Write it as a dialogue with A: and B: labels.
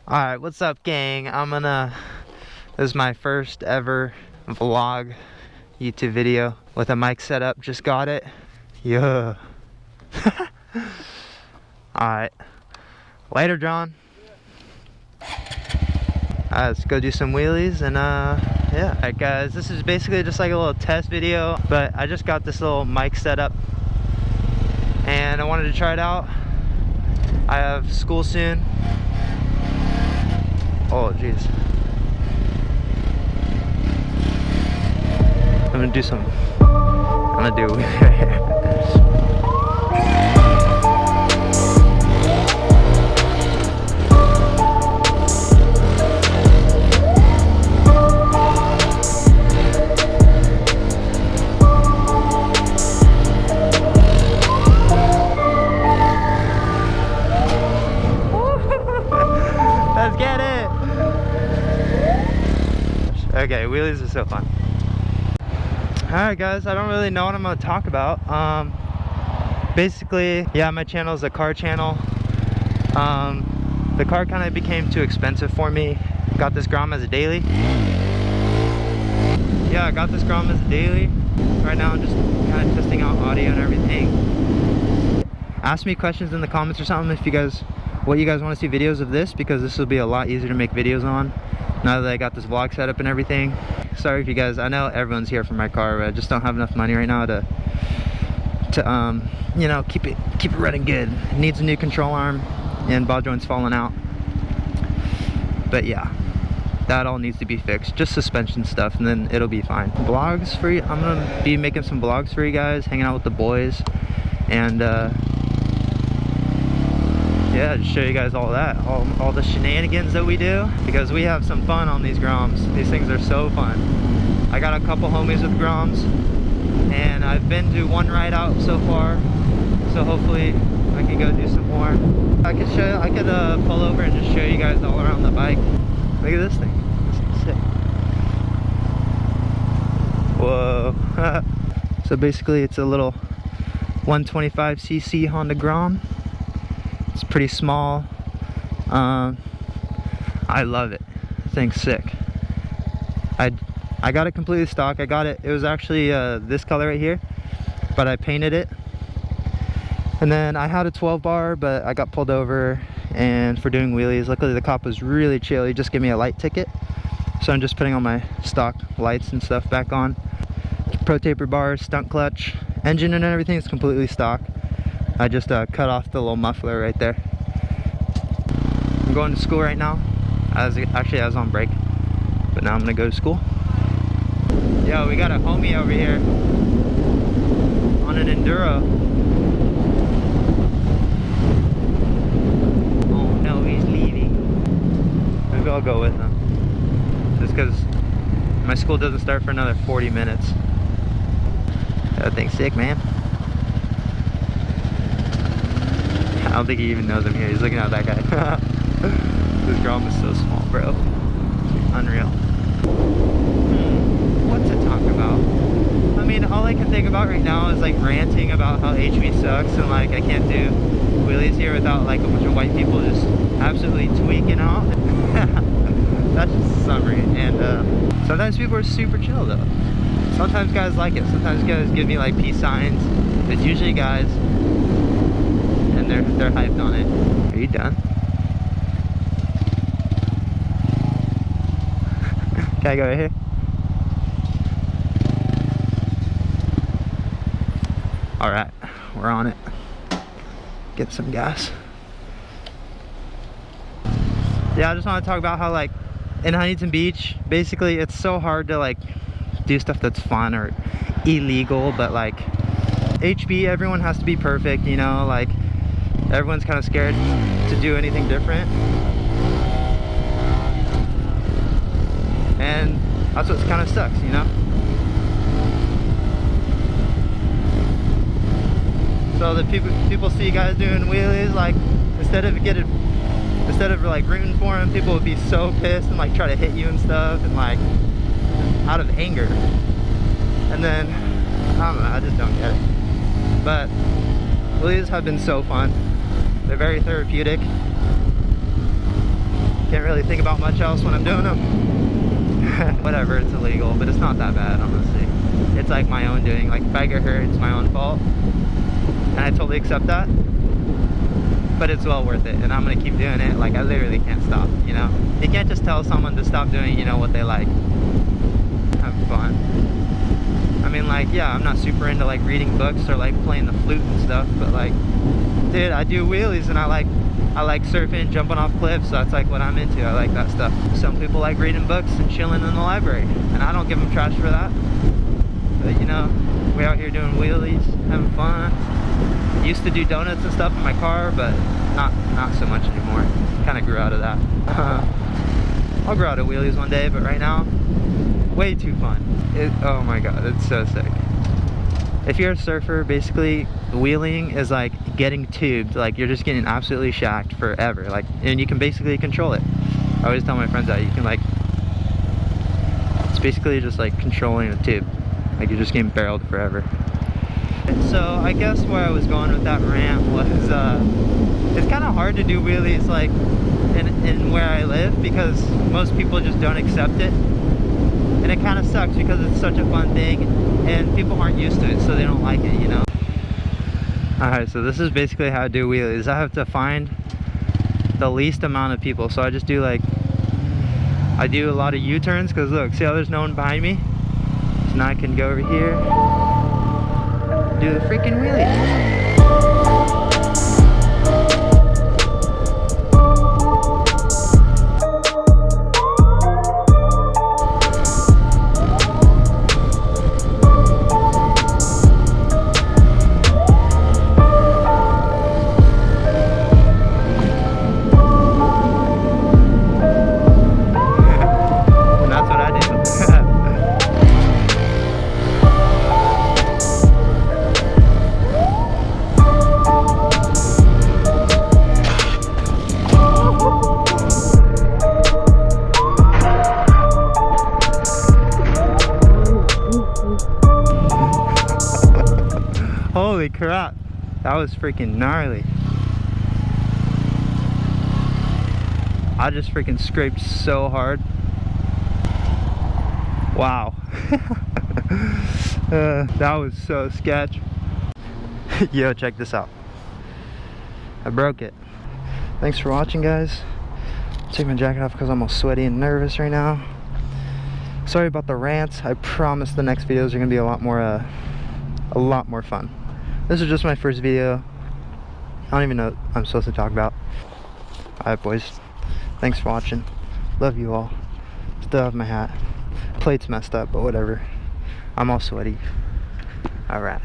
A: Alright, what's up, gang? This is my first ever vlog YouTube video with a mic setup. Just got it. Yeah. Alright. Later, John. Let's go do some wheelies and yeah. Alright guys, this is basically just like a little test video, but I just got this little mic set up and I wanted to try it out. I have school soon. Oh jeez. I'm gonna do some. I'm gonna do Let's get it! Okay, wheelies are so fun. Alright guys, I don't really know what I'm going to talk about. Basically, yeah, my channel is a car channel. The car kind of became too expensive for me. Got this Grom as a daily. Yeah, I got this Grom as a daily. Right now I'm just kind of testing out audio and everything. Ask me questions in the comments or something if you guys, what you guys want to see videos of this, because this will be a lot easier to make videos on now that I got this vlog set up and everything. Sorry if you guys, I know everyone's here for my car, but I just don't have enough money right now to you know, keep it running good. It needs a new control arm and ball joint's falling out. But yeah, that all needs to be fixed. Just suspension stuff and then it'll be fine. Vlogs for you, I'm gonna be making some vlogs for you guys, hanging out with the boys, and yeah, just show you guys all that, all the shenanigans that we do, because we have some fun on these Groms. These things are so fun. I got a couple homies with Groms, and I've been to one ride out so far, so hopefully I can go do some more. I could pull over and just show you guys all around the bike. Look at this thing. This thing's sick. Whoa. So basically it's a little 125cc Honda Grom. It's pretty small. I love it. The thing's sick. I got it completely stock. I got it. It was actually this color right here, but I painted it. And then I had a 12 bar, but I got pulled over and for doing wheelies. Luckily the cop was really chill. He just gave me a light ticket, so I'm just putting all my stock lights and stuff back on. Pro taper bars, stunt clutch, engine and everything is completely stock. I just cut off the little muffler right there. I'm going to school right now. Actually, I was on break, but now I'm gonna go to school. Yo, we got a homie over here on an enduro. Oh no, he's leaving. Maybe I'll go with him, just because my school doesn't start for another 40 minutes. That thing's sick, man. I don't think he even knows I'm here. He's looking at that guy. This Grom is so small, bro. Unreal. What to talk about? I mean, all I can think about right now is like ranting about how HB sucks and like I can't do wheelies here without like a bunch of white people just absolutely tweaking out. That's just a summary. And sometimes people are super chill though. Sometimes guys like it. Sometimes guys give me like peace signs. It's usually guys. And they're hyped on it. Are you done? Can I go right here? Alright, we're on it. Get some gas. Yeah, I just want to talk about how like in Huntington Beach, basically it's so hard to like do stuff that's fun or illegal, but like HB, everyone has to be perfect, you know, like everyone's kind of scared to do anything different, and that's what kind of sucks, you know. So the people see guys doing wheelies, like instead of like rooting for them, people would be so pissed and like try to hit you and stuff, and like out of anger. And then I don't know, I just don't get it. But wheelies have been so fun. They're very therapeutic. can't really think about much else when I'm doing them. Whatever, it's illegal, but it's not that bad, honestly. It's like my own doing. Like if I get hurt, it's my own fault, and I totally accept that. But it's well worth it, and I'm gonna keep doing it. Like I literally can't stop, you know. You can't just tell someone to stop doing, you know, what they like. Have fun. I mean, like, yeah, I'm not super into like reading books or like playing the flute and stuff, but like, dude, I do wheelies and I like surfing, jumping off cliffs. So that's like what I'm into. I like that stuff. Some people like reading books and chilling in the library, and I don't give them trash for that. But you know, we out here doing wheelies, having fun. Used to do donuts and stuff in my car, but not so much anymore. Kind of grew out of that. I'll grow out of wheelies one day, but right now, way too fun. Oh my god, it's so sick. If you're a surfer, basically wheeling is like getting tubed. Like you're just getting absolutely shacked forever. Like, and you can basically control it. I always tell my friends that you can like, it's basically just like controlling a tube. Like you're just getting barreled forever. So I guess where I was going with that rant was, it's kind of hard to do wheelies like in where I live, because most people just don't accept it. And it kind of sucks because it's such a fun thing and people aren't used to it, so they don't like it, you know. Alright, so this is basically how I do wheelies. I have to find the least amount of people. So I just do like, I do a lot of U-turns, because look, see how there's no one behind me? So now I can go over here, do the freaking wheelie. Holy crap, that was freaking gnarly. I just freaking scraped so hard. Wow. That was so sketch. Yo, check this out. I broke it. Thanks for watching, guys. Take my jacket off because I'm all sweaty and nervous right now. Sorry about the rants. I promise the next videos are gonna be a lot more fun. This is just my first video. I don't even know what I'm supposed to talk about. Alright, boys. Thanks for watching. Love you all. Still have my hat. Plate's messed up, but whatever. I'm all sweaty. Alright.